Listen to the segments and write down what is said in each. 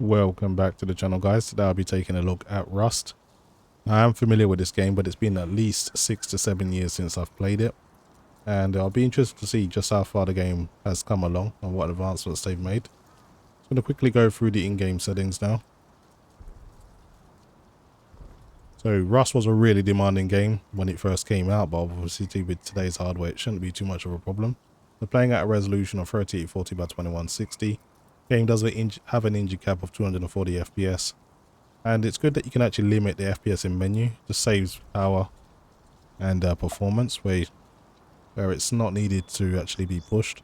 Welcome back to the channel, guys. Today I'll be taking a look at Rust. I am familiar with this game, but it's been at least 6 to 7 years since I've played it, and I'll be interested to see just how far the game has come along and what advancements they've made. I'm going to quickly go through the in-game settings now. So Rust was a really demanding game when it first came out, but obviously with today's hardware it shouldn't be too much of a problem. We're playing at a resolution of 3840 by 2160. Game does have an engine cap of 240 FPS, and it's good that you can actually limit the FPS in menu. Just saves power and performance where it's not needed to actually be pushed.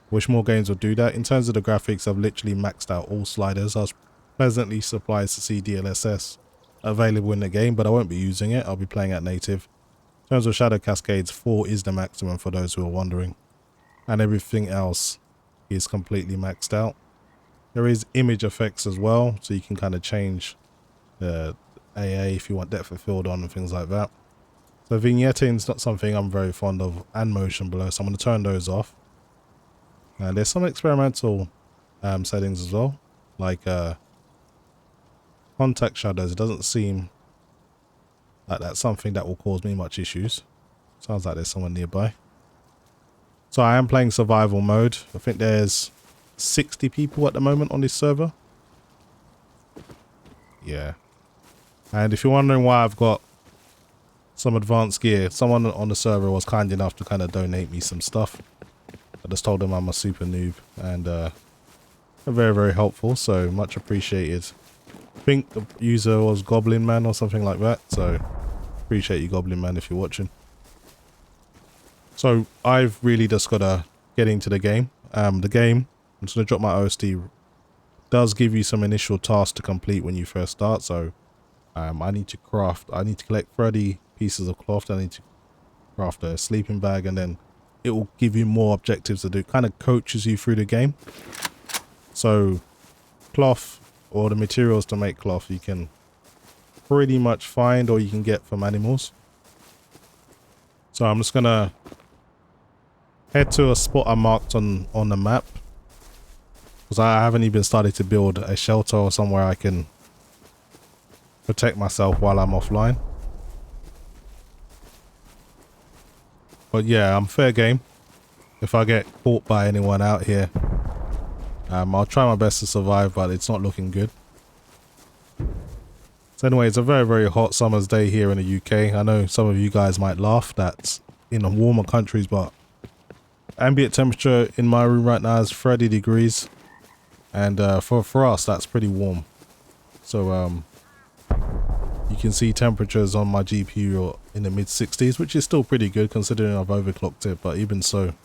Wish more games would do that. In terms of the graphics, I've literally maxed out all sliders. I was pleasantly surprised to see DLSS available in the game, but I won't be using it. I'll be playing at native. In terms of shadow cascades, 4 is the maximum for those who are wondering, and everything else is completely maxed out. There is image effects as well, so you can kind of change the AA if you want depth of field on and things like that. So vignetting is not something I'm very fond of, and motion blur, so I'm going to turn those off. And there's some experimental settings as well, like contact shadows. It doesn't seem like that's something that will cause me much issues. Sounds like there's someone nearby. So I am playing survival mode. I think there's 60 people at the moment on this server. Yeah. And if you're wondering why I've got some advanced gear, someone on the server was kind enough to kind of donate me some stuff. I just told them I'm a super noob, and they're very, very helpful, so much appreciated. I think the user was Goblin Man or something like that, so appreciate you, Goblin Man, if you're watching. So I've really just got to get into the game. I'm just going to drop my OSD. Does give you some initial tasks to complete when you first start. So I need to collect 30 pieces of cloth. I need to craft a sleeping bag, and then it will give you more objectives to do. Kind of coaches you through the game. So cloth, or the materials to make cloth, you can pretty much find, or you can get from animals. So I'm just gonna head to a spot I marked on the map, because I haven't even started to build a shelter or somewhere I can protect myself while I'm offline. But yeah, I'm fair game. If I get caught by anyone out here, I'll try my best to survive, but it's not looking good. So anyway, it's a very, very hot summer's day here in the UK. I know some of you guys might laugh, that's in the warmer countries, but ambient temperature in my room right now is 30 degrees. And for us, that's pretty warm. So you can see temperatures on my GPU are in the mid 60s, which is still pretty good considering I've overclocked it. But even so,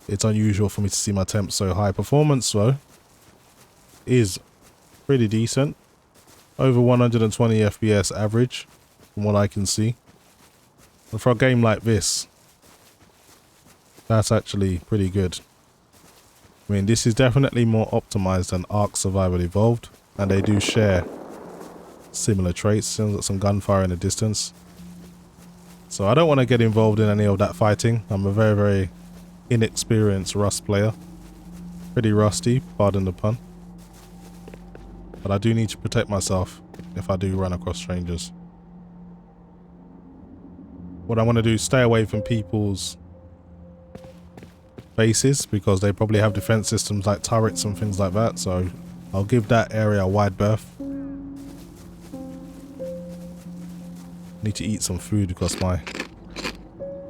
it's unusual for me to see my temps so high. Performance though is pretty decent, over 120 FPS average from what I can see. And for a game like this, that's actually pretty good. I mean, this is definitely more optimized than Ark Survival Evolved, and they do share similar traits. Sounds like some gunfire in the distance. So I don't want to get involved in any of that fighting. I'm a very, very inexperienced Rust player. Pretty rusty, pardon the pun. But I do need to protect myself if I do run across strangers. What I want to do is stay away from people's bases, because they probably have defense systems like turrets and things like that, so I'll give that area a wide berth. Need to eat some food because my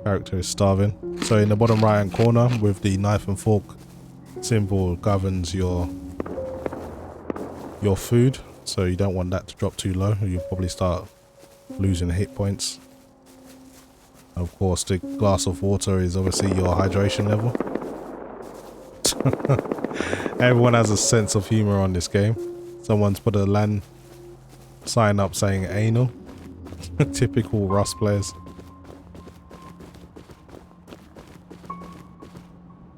character is starving. So in the bottom right hand corner with the knife and fork symbol governs your food, so you don't want that to drop too low or you'll probably start losing hit points. Of course, the glass of water is obviously your hydration level. Everyone has a sense of humor on this game. Someone's put a LAN sign up saying anal. Typical Rust players.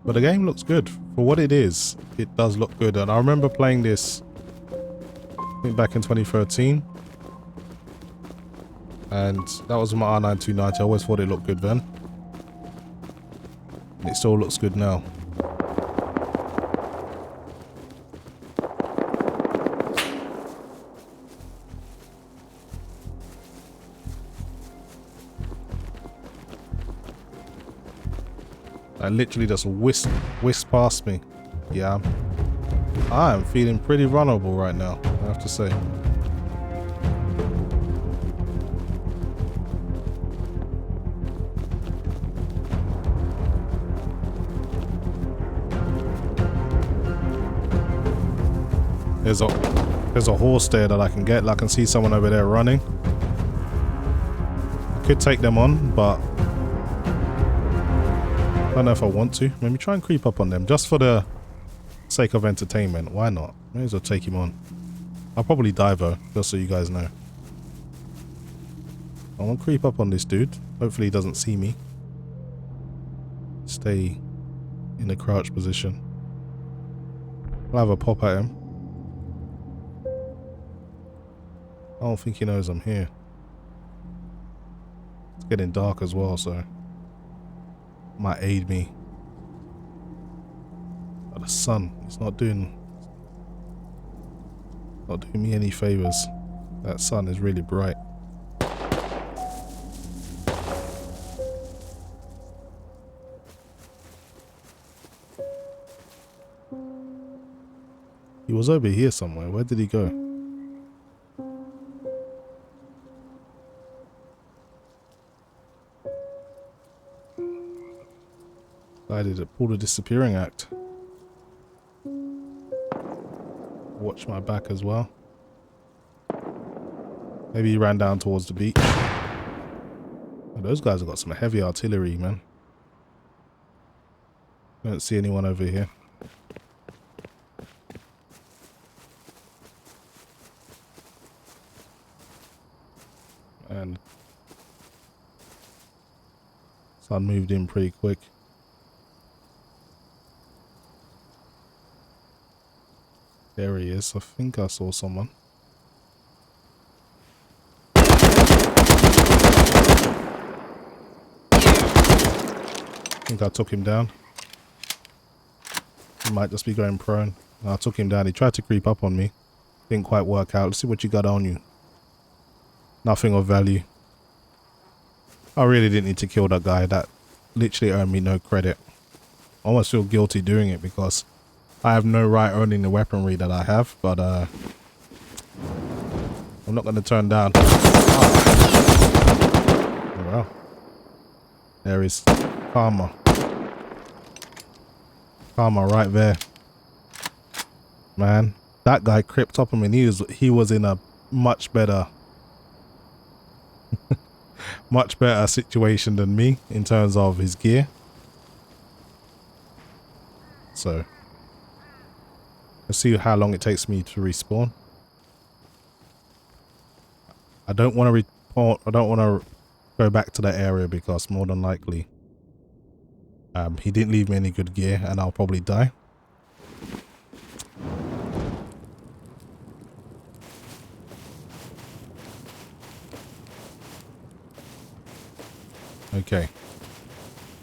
But the game looks good. For what it is, it does look good. And I remember playing this, I think back in 2013. And that was my R9 290. I always thought it looked good then. And it still looks good now. I literally just whisked past me. Yeah, I am feeling pretty vulnerable right now, I have to say. There's a horse there that I can get. I can see someone over there running. I could take them on, but I don't know if I want to. Maybe try and creep up on them just for the sake of entertainment. Why not? May as well take him on. I'll probably die though, just so you guys know. I want to creep up on this dude. Hopefully he doesn't see me. Stay in the crouch position. I'll have a pop at him. I don't think he knows I'm here. It's getting dark as well, so might aid me. But the sun, it's not doing me any favors. That sun is really bright. He was over here somewhere. Where did he go? I did it. Pull the disappearing act. Watch my back as well. Maybe he ran down towards the beach. Oh, those guys have got some heavy artillery, man. I don't see anyone over here. And sun moved in pretty quick. There he is. I think I saw someone. I think I took him down. He might just be going prone. No, I took him down. He tried to creep up on me. Didn't quite work out. Let's see what you got on you. Nothing of value. I really didn't need to kill that guy. That literally earned me no credit. I almost feel guilty doing it because I have no right owning the weaponry that I have, but I'm not going to turn down. Oh, well. There is karma. Karma right there. Man, that guy crept up on me. He was in a much better much better situation than me in terms of his gear. So let's see how long it takes me to respawn. I don't want to report. I don't want to go back to that area because more than likely he didn't leave me any good gear and I'll probably die. Okay,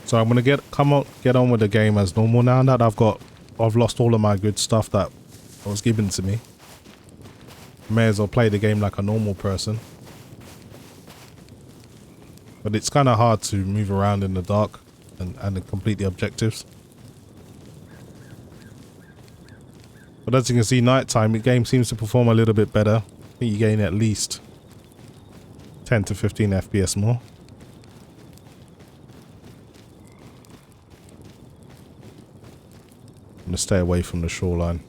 so I'm gonna get on with the game as normal now that I've lost all of my good stuff that was given to me. May as well play the game like a normal person. But it's kind of hard to move around in the dark and complete the objectives. But as you can see, nighttime, the game seems to perform a little bit better. I think you gain at least 10 to 15 FPS more. I'm going to stay away from the shoreline.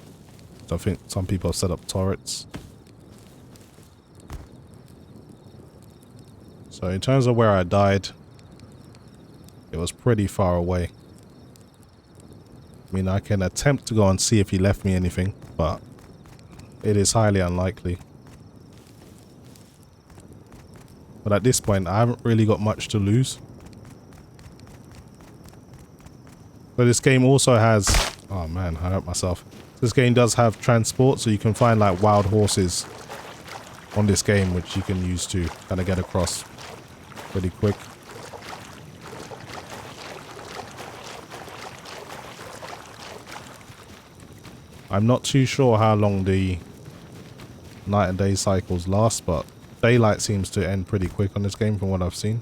I think some people have set up turrets. So in terms of where I died, it was pretty far away. I mean, I can attempt to go and see if he left me anything, but it is highly unlikely. But at this point, I haven't really got much to lose. But this game also has... Oh man, I hurt myself. This game does have transport, so you can find like wild horses on this game, which you can use to kind of get across pretty quick. I'm not too sure how long the night and day cycles last, but daylight seems to end pretty quick on this game from what I've seen.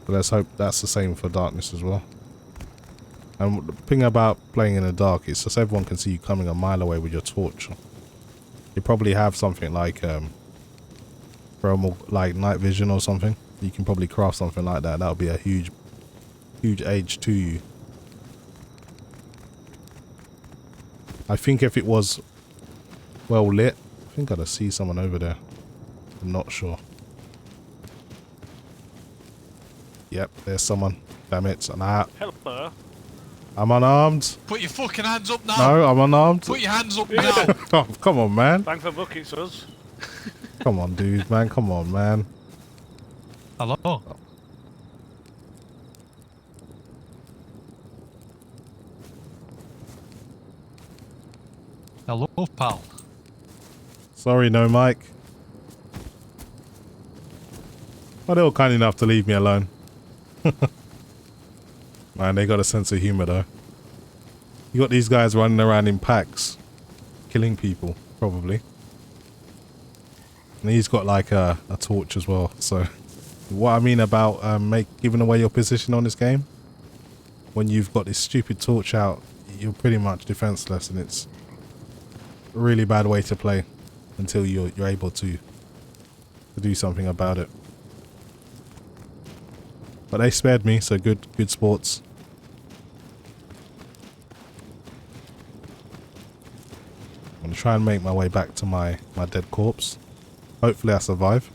But let's hope that's the same for darkness as well. And the thing about playing in the dark is just everyone can see you coming a mile away with your torch. You probably have something like thermal, like night vision or something. You can probably craft something like that. That would be a huge edge to you. I think if it was well lit, I think I'd see someone over there. I'm not sure. Yep, there's someone. Damn it. Hello. I'm unarmed. Put your fucking hands up now. No, I'm unarmed. Put your hands up now. Oh, come on, man. Thanks for booking us. Come on, dude, man. Come on, man. Hello. Oh. Hello, pal. Sorry, no mic. But they were kind enough to leave me alone. Man, they got a sense of humor, though. You got these guys running around in packs, killing people, probably. And he's got like a torch as well. So, what I mean about giving away your position on this game, when you've got this stupid torch out, you're pretty much defenseless, and it's a really bad way to play until you're able to do something about it. But they spared me, so good sports. I'm gonna try and make my way back to my dead corpse. Hopefully I survive.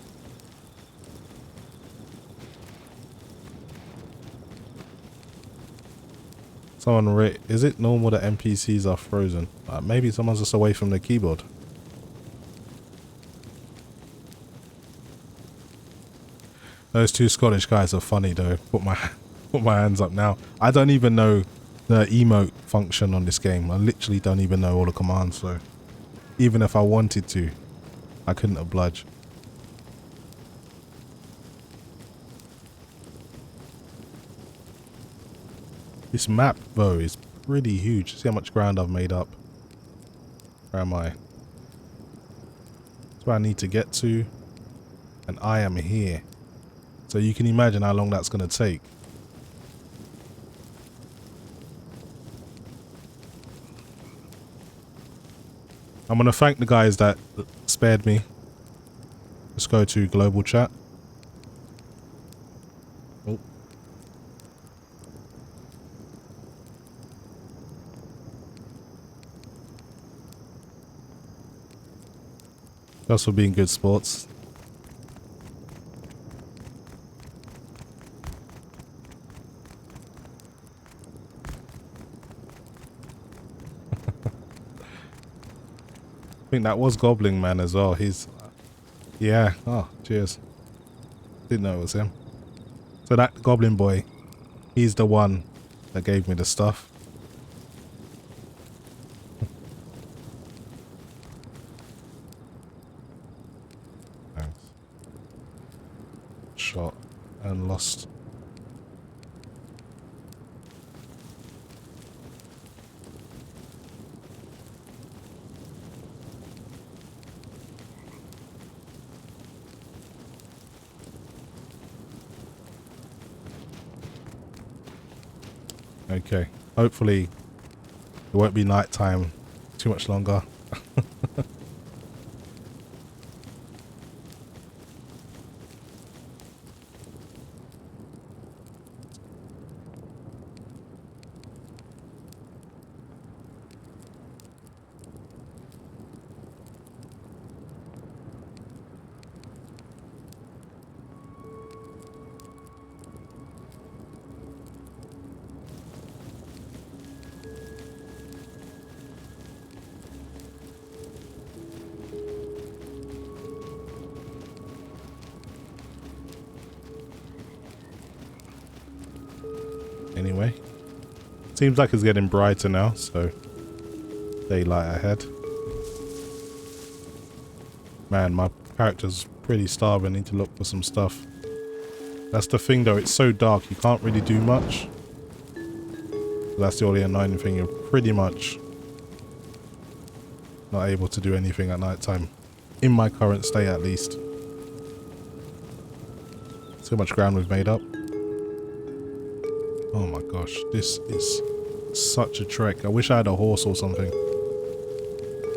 Someone is it normal that NPCs are frozen? Maybe someone's just away from the keyboard. Those two Scottish guys are funny though. Put my hands up now. I don't even know the emote function on this game. I literally don't even know all the commands, so even if I wanted to, I couldn't oblige. This map though is pretty huge. See how much ground I've made up. Where am I? That's where I need to get to. And I am here. So you can imagine how long that's going to take. I'm going to thank the guys that spared me. Let's go to global chat. Oh. That's for being good sports. I think that was Goblin Man as well. He's, yeah. Oh, cheers. Didn't know it was him. So that Goblin boy, he's the one that gave me the stuff. Thanks. Shot and lost. Okay, hopefully it won't be night time too much longer. Anyway, seems like it's getting brighter now, so daylight ahead. Man, my character's pretty starved. I need to look for some stuff. That's the thing though, it's so dark you can't really do much. That's the only annoying thing, you're pretty much not able to do anything at night time. In my current state at least. So much ground we've made up. Oh my gosh, this is Such a trek. I wish I had a horse or something.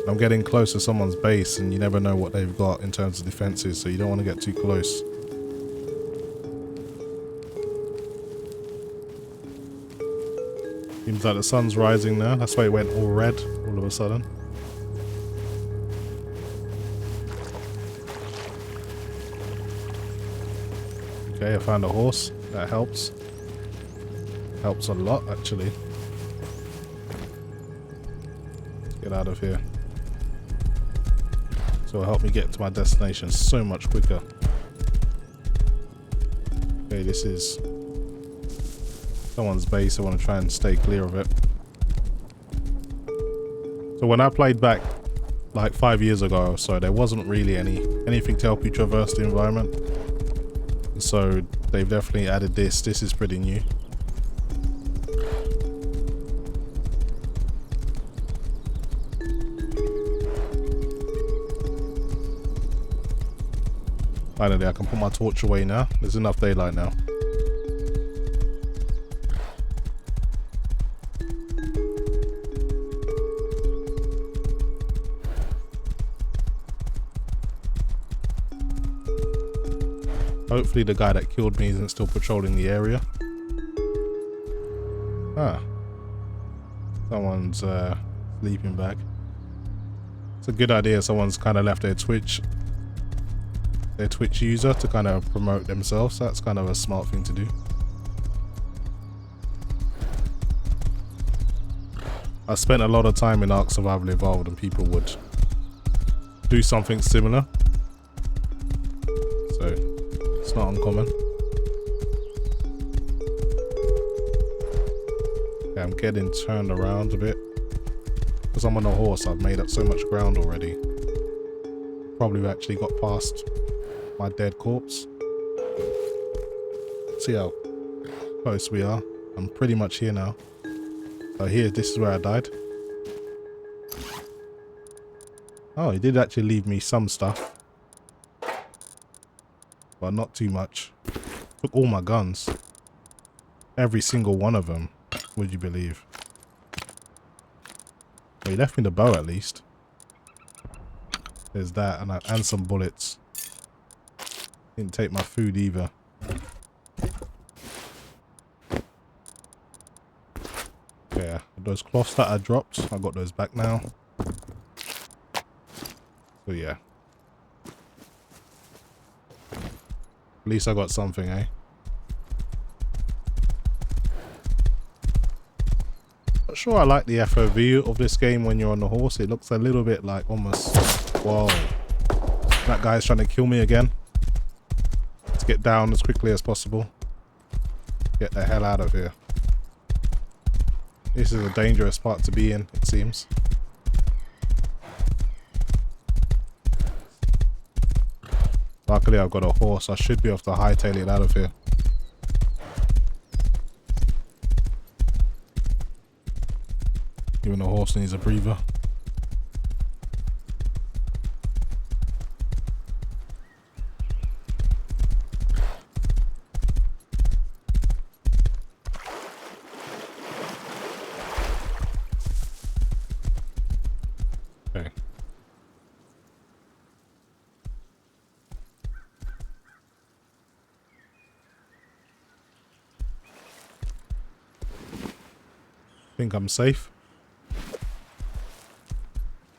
I'm getting close to someone's base and you never know what they've got in terms of defenses, so you don't want to get too close. Seems like the sun's rising now. That's why it went all red all of a sudden. Okay, I found a horse. That helps. Helps a lot, actually. Let's get out of here. So it'll help me get to my destination so much quicker. Okay, this is someone's base. I want to try and stay clear of it. So when I played back like 5 years ago or so, there wasn't really anything to help you traverse the environment. So they've definitely added this. This is pretty new. Finally, I can put my torch away now. There's enough daylight now. Hopefully the guy that killed me isn't still patrolling the area. Ah. Someone's sleeping back. It's a good idea. Someone's kind of left their Twitch user to kind of promote themselves. That's kind of a smart thing to do. I spent a lot of time in Ark Survival Evolved and people would do something similar. So it's not uncommon. Okay, I'm getting turned around a bit. Because I'm on a horse, I've made up so much ground already. Probably actually got past my dead corpse. See how close we are. I'm pretty much here now. So here, this is where I died. Oh, he did actually leave me some stuff. But not too much. Took all my guns. Every single one of them, would you believe? Well, he left me the bow at least. There's that, and some bullets. Didn't take my food either. Yeah, those cloths that I dropped, I got those back now. So yeah. At least I got something, eh? Not sure I like the FOV of this game when you're on the horse. It looks a little bit like almost... Whoa. That guy's trying to kill me again. Let's get down as quickly as possible. Get the hell out of here. This is a dangerous part to be in, it seems. Luckily I've got a horse. I should be able to hightail it out of here. Even the horse needs a breather. Okay. Think I'm safe.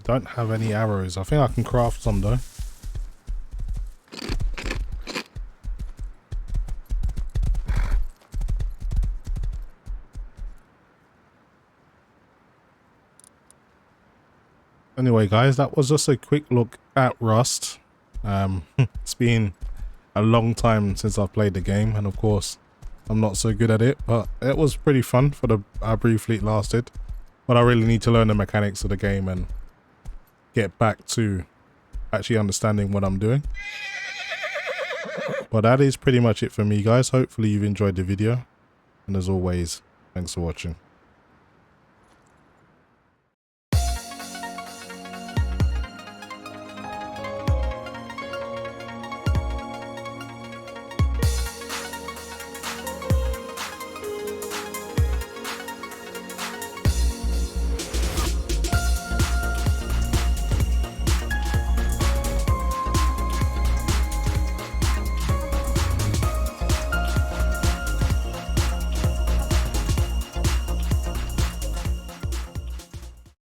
Don't have any arrows. I think I can craft some though. Anyway guys, that was just a quick look at Rust. It's been a long time since I've played the game, and of course I'm not so good at it, but it was pretty fun for the how briefly it lasted. But I really need to learn the mechanics of the game and get back to actually understanding what I'm doing. But that is pretty much it for me guys. Hopefully you've enjoyed the video, and as always, thanks for watching.